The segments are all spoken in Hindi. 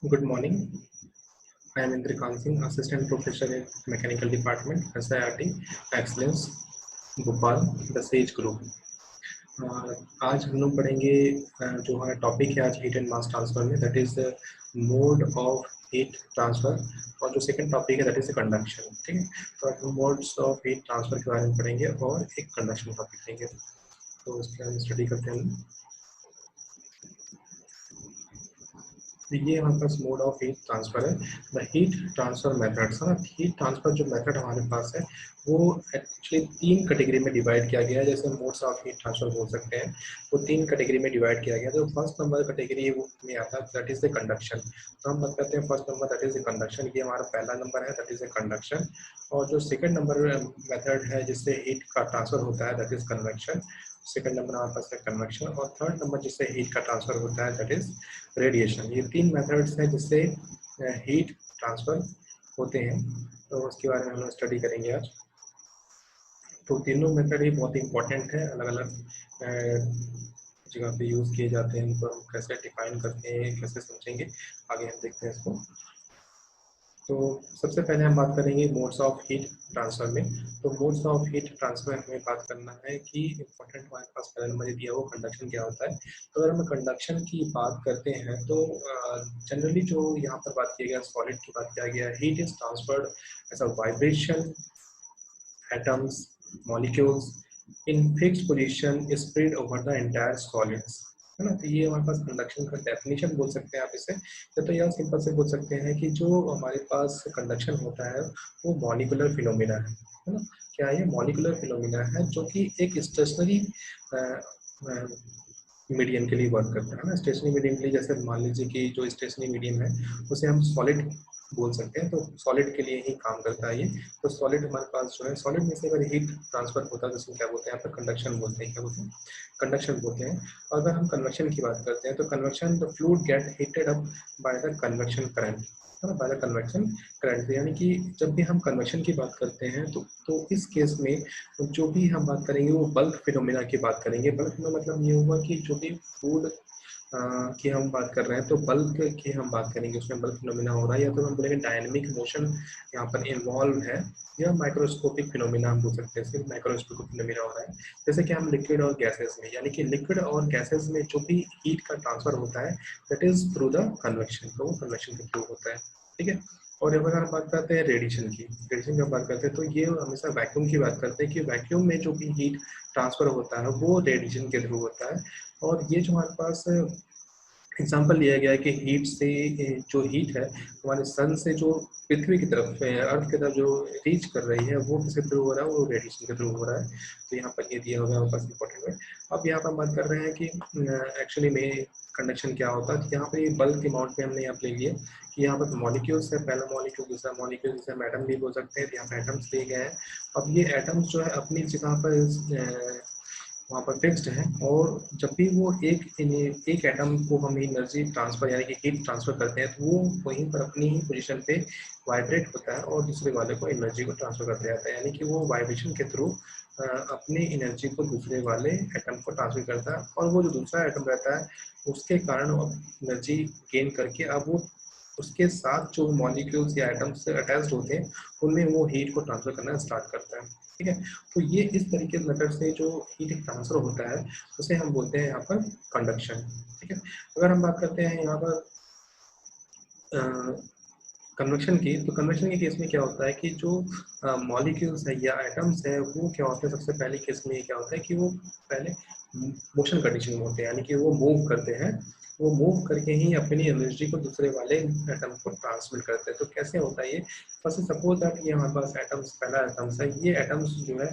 Good morning. I am Indrikant Singh, Assistant Professor in Mechanical Department, SIRT, Excellence, Bhopal, the sage group. आज हम लोग पढ़ेंगे जो हमारा टॉपिक है आज हीट एंड मास ट्रांसफर में, that is mode of heat transfer. और जो सेकंड टॉपिक है दैट इज कंडक्शन। ठीक है, तो आज हम मोड्स ऑफ हीट ट्रांसफर के बारे में पढ़ेंगे और एक कंडक्शन टॉपिक लेंगे। तो इसके हम स्टडी करते हैं। ये हमारे पास मोड ऑफ हीट ट्रांसफर है, द हीट ट्रांसफर मेथड्स है ना। हीट ट्रांसफर जो मेथड हमारे पास है वो एक्चुअली 3 कैटेगरी में डिवाइड किया गया है। जैसे मोड्स ऑफ हीट ट्रांसफर बोल सकते हैं, वो 3 कैटेगरी में डिवाइड किया गया। तो फर्स्ट नंबर कैटेगरी वो में आता है दैट इज द कंडक्शन। तो हम बात करते हैं first number that is the conduction. ये हमारा पहला नंबर है दैट इज द कंडक्शन। और जो सेकंड नंबर मेथड है जिससे हीट का ट्रांसफर होता है that is convection. Second number हमारे पास है कन्वेक्शन। और थर्ड नंबर जिससे हीट का ट्रांसफर होता है दैट इज रेडिएशन। ये 3 मेथड्स हैं जिससे हीट ट्रांसफर होते हैं। तो उसके बारे में हम लोग स्टडी करेंगे आज। तो तीनों मेथड ही बहुत इंपॉर्टेंट है, अलग अलग जगह पे यूज़ किए जाते हैं। इनको हम कैसे डिफाइन करते हैं, कैसे समझेंगे, आगे हम देखते हैं इसको। तो सबसे पहले हम बात करेंगे मोड्स ऑफ हीट ट्रांसफर में। तो मोड्स ऑफ हीट ट्रांसफर हमें बात करना है कि इंपॉर्टेंट हमारे पास पहला नंबर दिया वो कंडक्शन क्या होता है। तो अगर हम कंडक्शन की बात करते हैं तो जनरली जो यहाँ पर बात किया गया सॉलिड की बात किया गया, heat is transferred as a vibration atoms, molecules in fixed position spread over the entire solids, है ना। तो ये हमारे पास कंडक्शन का डेफिनेशन बोल सकते हैं आप इसे। तो यह सिंपल से बोल सकते हैं कि जो हमारे पास कंडक्शन होता है वो मॉलिक्यूलर फिनोमिना है ना। क्या ये मॉलिक्यूलर फिनोमिना है जो कि एक स्टेशनरी मीडियम के लिए वर्क करता है ना। स्टेशनरी मीडियम के लिए जैसे मान लीजिए कि जो स्टेशनरी मीडियम है उसे हम सॉलिड बोल सकते हैं। तो सॉलिड के लिए ही काम करता है ये। तो सॉलिड हमारे पास जो है, सॉलिड में से अगर हीट ट्रांसफर होता है तो उसमें क्या बोलते हैं, यहाँ पर कंडक्शन बोलते हैं। क्या बोलते हैं? कंडक्शन बोलते हैं। और अगर हम कन्वेक्शन की बात करते हैं तो convection the fluid gate heated up by the convection current, है ना, बाय द कन्वेक्शन करंट। यानी कि जब भी हम कन्वेक्शन की बात करते हैं तो इस केस में जो भी हम बात करेंगे वो बल्क फिनोमिना की बात करेंगे। बल्क में मतलब ये हुआ कि जो भी फूड की हम बात कर रहे हैं तो बल्क की हम बात करेंगे, उसमें बल्क फिनोमिना हो रहा है, या तो हम बोलेंगे डायनेमिक मोशन यहाँ पर इन्वॉल्व है, या माइक्रोस्कोपिक फिनोमिना हम बोल सकते हैं। सिर्फ माइक्रोस्कोपिक फिनोमिना हो रहा है। जैसे कि हम लिक्विड और गैसेस में, यानी कि लिक्विड और गैसेस में जो भी हीट का ट्रांसफर होता है that is through the convection. तो वो कन्वेक्शन के थ्रू होता है। ठीक है। और अगर हम बात करते हैं रेडिएशन की, रेडिएशन की बात करते हैं तो ये हमेशा वैक्यूम की बात करते हैं कि वैक्यूम में जो भी हीट ट्रांसफर होता है वो रेडिएशन के थ्रू होता है। और ये जो हमारे पास एग्जाम्पल लिया गया है कि हीट से जो हीट है हमारे सन से जो पृथ्वी की तरफ अर्थ की तरफ जो रीच कर रही है वो किसके थ्रू हो रहा है, वो रेडिएशन के थ्रू हो रहा है। तो यहाँ पर ये दिया होगा हमारे पास इंपॉर्टेंट है। अब यहाँ पर हम बात कर रहे हैं कि एक्चुअली में कंडक्शन क्या होता है। तो यहाँ पे बल्क अमाउंट में हमने यहाँ पे ले लिए कि यहाँ पर मॉलिक्यूल्स है, पहला मॉलिक्यूल, दूसरा मॉलिक्यूल, जिसे हम एटम भी बोल सकते हैं। तो यहाँ पे एटम्स लिए गए हैं। अब ये एटम्स जो है अपनी जगह पर वहाँ पर फिक्स्ड है। और जब भी वो एक एटम को हम एनर्जी ट्रांसफर यानी कि हीट ट्रांसफर करते हैं तो वो वहीं पर अपनी ही पोजीशन पे वाइब्रेट होता है और दूसरे वाले को एनर्जी को ट्रांसफर करते जाता है। यानी कि वो वाइब्रेशन के थ्रू अपनी एनर्जी को दूसरे वाले एटम को ट्रांसफर करता है। और वो जो दूसरा एटम रहता है उसके कारण वो एनर्जी गेन करके अब वो उसके साथ जो मॉलिक्यूल्स या एटम्स अटैच्ड होते हैं उनमें वो हीट को ट्रांसफर करना स्टार्ट करता है। ठीक है। तो ये इस तरीके के मेथड से जो हीट ट्रांसफर होता है उसे हम बोलते हैं यहाँ पर कंडक्शन। ठीक है। अगर हम बात करते हैं यहाँ पर कन्वेक्शन की, तो कन्वेक्शन के केस में क्या होता है कि जो मॉलिक्यूल्स है या एटम्स है वो क्या होता है, सबसे पहले केस में क्या होता है कि वो पहले मोशन कंडीशन में होते हैं, यानी कि वो मूव करते हैं। वो मूव करके ही अपनी एनर्जी को दूसरे वाले एटम को ट्रांसमिट करते हैं। तो कैसे होता है ये, फर्स्ट सपोज दैट ये हमारे पास एटम्स, पहला एटम्स है, ये एटम्स जो है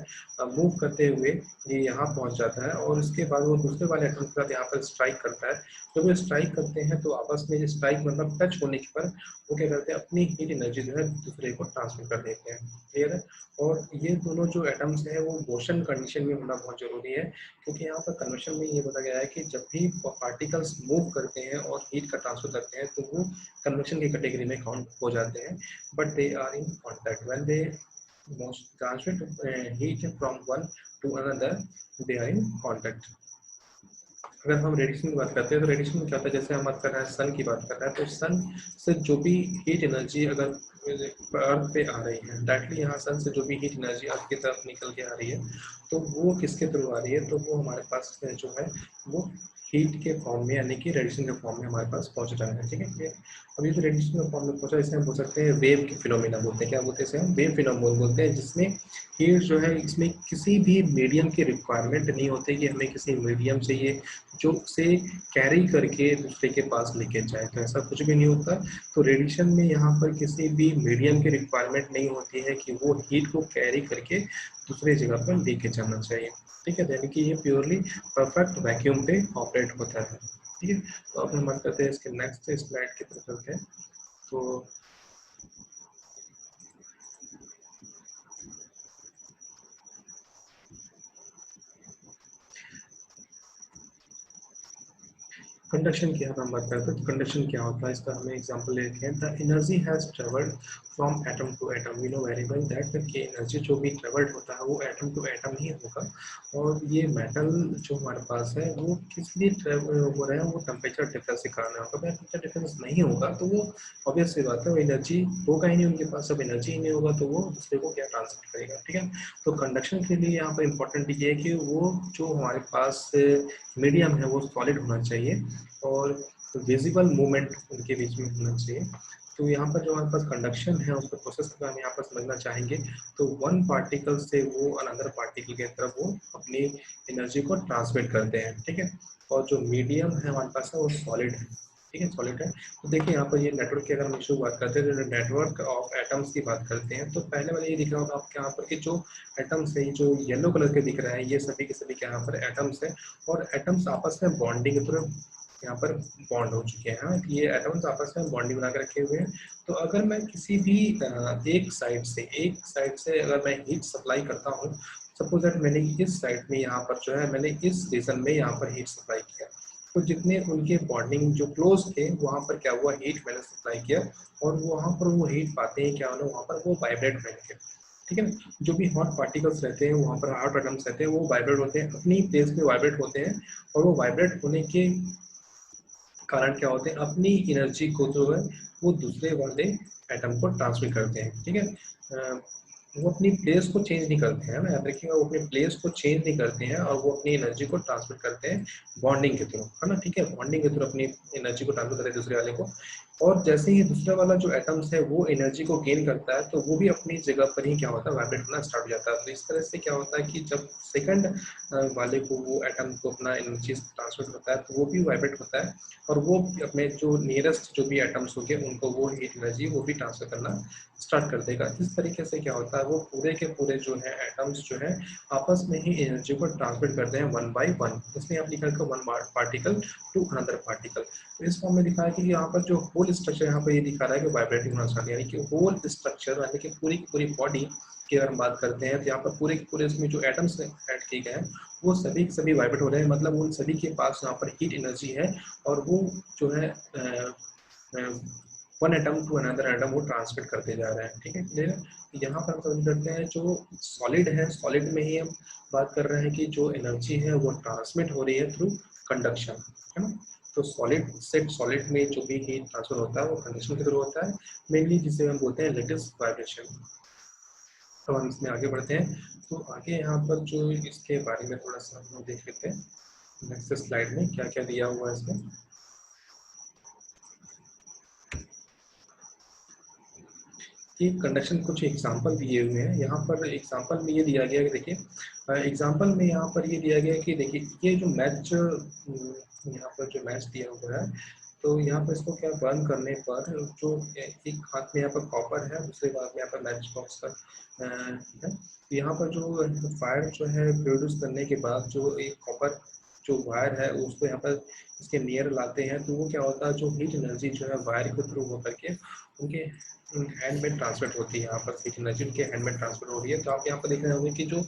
मूव करते हुए ये यहाँ पहुँच जाता है और उसके बाद वो दूसरे वाले एटम के साथ यहाँ पर स्ट्राइक करता है। जब वो स्ट्राइक करते हैं तो आपस में स्ट्राइक मतलब टच होने के पर वो क्या करते हैं, अपनी हीट एनर्जी जो है दूसरे को ट्रांसफर कर देते हैं। क्लियर है। और ये दोनों जो एटम्स हैं वो मोशन कंडीशन में होना बहुत जरूरी है, क्योंकि यहाँ पर कन्वेक्शन में ये बताया गया है कि जब भी पार्टिकल्स मूव करते हैं और हीट का ट्रांसफर करते हैं तो वो कन्वेक्शन की कैटेगरी में काउंट हो जाते हैं। But they are in contact when they transmit heat from one to another, they are in contact. अगर हम रेडिएशन की बात करते हैं तो रेडिएशन में क्या होता है, जैसे हम बात कर रहे हैं सन की बात कर रहे हैं, तो सन से जो भी हीट एनर्जी अगर अर्थ पे आ रही है, डायरेक्टली यहाँ सन से जो भी हीट एनर्जी अर्थ की तरफ निकल के आ रही है, तो वो किसके थ्रू आ रही है, तो वो हमारे पास जो है वो हीट के फॉर्म में यानी कि रेडिएशन के फॉर्म में हमारे पास पहुंच रहा है। ठीक है, अब ये जो रेडिएशन के फॉर्म में पहुंचा, इसे हम बोल सकते हैं वेव के फिनोमेना बोलते हैं। क्या बोलते हैं इसे हम? वेव फिनोमेना बोलते हैं, जिसमें हीट जो है इसमें किसी भी मीडियम की रिक्वायरमेंट नहीं होती कि हमें किसी मीडियम चाहिए जो उसे कैरी करके दूसरे के पास लेके जाए, तो ऐसा कुछ भी नहीं होता। तो रेडिएशन में यहाँ पर किसी भी मीडियम की रिक्वायरमेंट नहीं होती है कि वो हीट को कैरी करके दूसरी जगह पर लेके जाना चाहिए। ठीक है, यानी कि ये प्योरली परफेक्ट वैक्यूम पे ऑपरेट होता है। ठीक है, तो अब हम बात करते हैं इसके नेक्स्ट स्लाइड की तरफ चलते हैं। तो कंडक्शन की हम बात करते हैं तो कंडक्शन क्या होता है, इसका हमें एग्जांपल लेते हैं। The energy has travelled from atom to atom, we know very well that कि एनर्जी जो भी ट्रेवल्ड होता है वो एटम टू एटम ही होगा। और ये मेटल जो हमारे पास है वो किस लिए ट्रेवल हो रहा है, वो टेम्परेचर डिफरेंस के कारण होगा। अगर टेम्परेचर डिफरेंस नहीं होगा तो वो ऑब्वियस सी बात है, वो एनर्जी होगा ही नहीं उनके पास। जब एनर्जी ही नहीं होगा तो वो दूसरे को क्या ट्रांसमिट करेगा। ठीक है, तो कंडक्शन के लिए यहाँ पर इंपॉर्टेंट ये है कि वो जो हमारे पास मीडियम है वो सॉलिड होना चाहिए और विजिबल मूवमेंट उनके बीच में होना चाहिए। तो यहाँ पर जो हमारे पास कंडक्शन है उसका प्रोसेस का हम यहाँ पर समझना चाहेंगे। तो वन पार्टिकल से वो अनदर पार्टिकल की तरफ वो अपनी एनर्जी को ट्रांसमिट करते हैं। ठीक है, और जो मीडियम है हमारे पास है वो सॉलिड है। ठीक है, सॉलिड है। तो देखिए यहाँ पर ये नेटवर्क की अगर हम इशू बात करते हैं, जो नेटवर्क ऑफ एटम्स की बात करते हैं, तो पहले वाले ये दिख रहा होगा आपके यहाँ पर कि जो एटम्स है जो येलो कलर के दिख रहे हैं, ये सभी के सभी यहाँ पर एटम्स है और एटम्स आपस में बॉन्डिंग के थ्रू यहाँ पर बॉन्ड हो चुके हैं। ये एटम्स आपस में बॉन्डिंग बना के रखे हुए हैं। तो अगर मैं किसी भी एक साइड से अगर मैं हीट सप्लाई करता हूँ, सपोज दैट मैंने इस साइड में यहाँ पर जो है मैंने इस रीजन में यहाँ पर हीट सप्लाई किया, तो जितने उनके बॉन्डिंग जो क्लोज थे वहाँ पर क्या हुआ, हीट मैंने सप्लाई किया और वहाँ पर वो हीट पाते हैं क्या होना, वहाँ पर वो वाइब्रेट होंगे। ठीक है ना, जो भी हॉट पार्टिकल्स रहते हैं वहाँ पर हॉट एटम्स रहते हैं वो वाइब्रेट होते हैं, अपनी प्लेस पे वाइब्रेट होते हैं और वो वाइब्रेट होने के कारण क्या होते हैं, अपनी एनर्जी को जो है वो दूसरे वाले एटम को ट्रांसमिट करते हैं। ठीक है, वो अपनी प्लेस को चेंज नहीं करते हैं ना, याद रखिएगा, वो अपनी प्लेस को चेंज नहीं करते हैं और वो अपनी एनर्जी को ट्रांसमिट करते हैं बॉन्डिंग के थ्रू, है ना। ठीक है, बॉन्डिंग के थ्रू अपनी एनर्जी को ट्रांसफर करते हैं दूसरे वाले को। और जैसे ही दूसरा वाला जो एटम्स है वो एनर्जी को गेन करता है तो वो भी अपनी जगह पर ही क्या होता है, वाइब्रेट होना स्टार्ट हो जाता है। तो इस तरह से क्या होता है कि जब सेकंड वाले को वो एटम को अपना एनर्जी ट्रांसफर होता है तो वो भी वाइब्रेट होता है और वो अपने जो नियरेस्ट जो भी एटम्स होंगे उनको वो हीट एनर्जी वो भी ट्रांसफर करना स्टार्ट कर देगा। इस तरीके से क्या होता है, वो पूरे के पूरे जो है एटम्स जो है आपस में ही एनर्जी को ट्रांसमिट करते हैं वन बाय वन। इसमें आप लिखा है one particle to another particle. तो इस फॉर्म में दिखा है कि यहाँ पर जो होल स्ट्रक्चर यहाँ पर ये दिखा रहा है कि वाइब्रेटिंग होना स्टार्ट, यानी कि होल स्ट्रक्चर यानी कि पूरी की पूरी बॉडी की अगर हम बात करते हैं तो यहाँ पर पूरे के पूरे इसमें जो एटम्स ऐड किए गए हैं वो सभी के सभी वाइब्रेट हो रहे हैं, मतलब उन सभी के पास यहाँ पर हीट एनर्जी है और वो जो है one atom to another atom वो ट्रांसमिट करते जा रहे हैं। ठीक है, क्लियर। यहाँ पर हम समझ सकते हैं जो सॉलिड है, सॉलिड में ही हम बात कर रहे हैं कि जो एनर्जी है वो ट्रांसमिट हो रही है थ्रू कंडक्शन, है ना। तो सॉलिड से सॉलिड में जो भी हीट ट्रांसफर होता है वो कंडक्शन के थ्रू होता है मेनली, जिसे हम बोलते हैं लेटिस वाइब्रेशन। तो हम इसमें आगे बढ़ते हैं। तो आगे यहाँ पर जो इसके बारे में थोड़ा सा हम देख लेते हैं नेक्स्ट स्लाइड में क्या क्या दिया हुआ है इसमें। ये कंडक्शन कुछ एग्जांपल दिए हुए हैं, यहाँ पर एग्जांपल में ये दिया गया है कि देखिए एग्जांपल में यहाँ पर ये दिया गया है कि देखिए ये जो मैच यहाँ पर जो मैच दिया हुआ है, तो यहाँ पर इसको क्या बर्न करने पर जो एक हाथ में यहाँ पर कॉपर है, दूसरे हाथ में यहाँ पर मैच बॉक्स का है। तो यहाँ पर जो फायर जो है प्रोड्यूस करने के बाद जो एक कॉपर जो वायर है उसको यहाँ पर इसके नियर लाते हैं, तो वो क्या होता है, जो हीट एनर्जी जो है वायर के थ्रू होकर के उनके हैंड में ट्रांसफर होती है। यहाँ पर हीट एनर्जी उनके हैंड में ट्रांसफर हो रही है। तो आप यहाँ पर देख रहे होंगे कि जो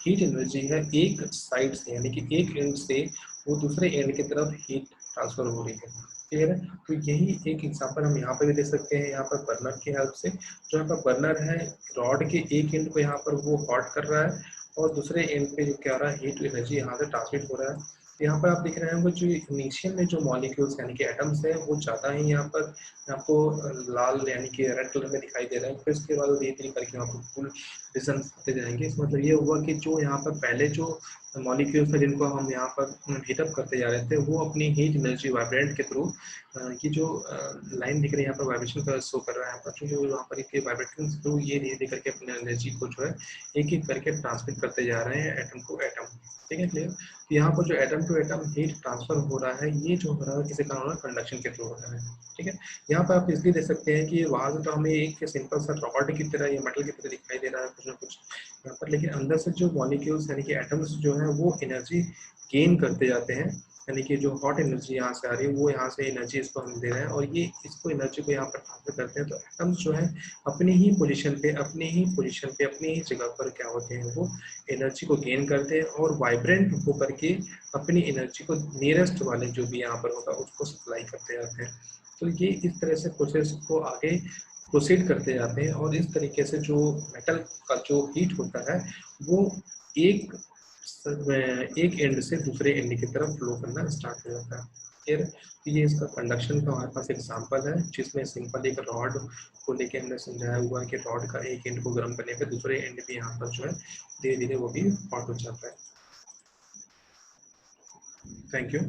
हीट एनर्जी है एक साइड से यानी कि एक एंड से वो दूसरे एंड की तरफ हीट ट्रांसफर हो रही है। क्लियर है। तो यही एक एग्जांपल हम यहाँ पर भी देख सकते हैं, यहाँ पर बर्नर की हेल्प से। जो यहाँ पर बर्नर है रॉड के एक एंड को यहाँ पर वो हॉट कर रहा है और दूसरे एंड पे जो क्या हो रहा है, हीट एनर्जी यहाँ से ट्रांसमिट हो रहा है। यहाँ पर आप देख रहे हैं वो जो इनिशियल में जो मॉलिक्यूल्स यानी कि एटम्स है वो ज़्यादा ही यहाँ पर आपको लाल यानी कि रेड कलर में दिखाई दे रहा है। फिर उसके बाद धीरे धीरे करके आपको फुल डिस्टेंस होते जाएंगे। इसका मतलब ये हुआ कि जो यहाँ पर पहले जो मॉलिक्यूल्स थे जिनको हम यहाँ पर हीटअप करते जा रहे थे वो अपनी हीट एनर्जी वाइब्रेंट के थ्रू ये जो लाइन दिख रही है यहाँ पर वाइब्रेशन का शो कर रहा है यहाँ पर जो यहाँ पर एक वाइब्रेशन के थ्रू ये धीरे धीरे करके अपनी एनर्जी को जो है एक एक करके ट्रांसमिट करते जा रहे हैं एटम टू एटम। ठीक है क्लियर। तो यहाँ पर जो atom to atom heat transfer हो रहा है ये जो हो रहा है किसी कारण हो रहा है कंडक्शन के थ्रू हो रहा है। ठीक है। यहाँ पर आप इसलिए देख सकते हैं कि वहां से तो हमें एक सिंपल सा रॉड की तरह या मेटल की तरह दिखाई दे रहा है कुछ ना कुछ यहाँ पर, लेकिन अंदर से जो मॉलिक्यूल्स यानी कि एटम्स जो है वो एनर्जी गेन करते जाते हैं। यानी कि जो हॉट एनर्जी यहाँ से आ रही है वो यहाँ से एनर्जी इसको हम दे रहे हैं और ये इसको एनर्जी को यहाँ पर ट्रांसफर करते हैं। तो एटम्स जो है अपनी ही पोजीशन पे अपनी ही जगह पर क्या होते हैं वो एनर्जी को गेन करते हैं और वाइब्रेंट होकर के अपनी एनर्जी को नियरेस्ट वाले जो भी यहाँ पर होगा उसको सप्लाई करते जाते हैं। तो ये इस तरह से प्रोसेस को आगे प्रोसीड करते जाते हैं और इस तरीके से जो मेटल का जो हीट होता है वो एक एक एंड से दूसरे एंड की तरफ फ्लो करना स्टार्ट हो जाता है। फिर ये इसका कंडक्शन का हमारे पास एग्जांपल है जिसमें सिंपल एक रॉड को लेके हमने समझाया हुआ है कि रॉड का एक एंड को गर्म करने पे दूसरे एंड भी यहाँ पर जो है धीरे धीरे वो भी हॉट हो जाता है। Thank you.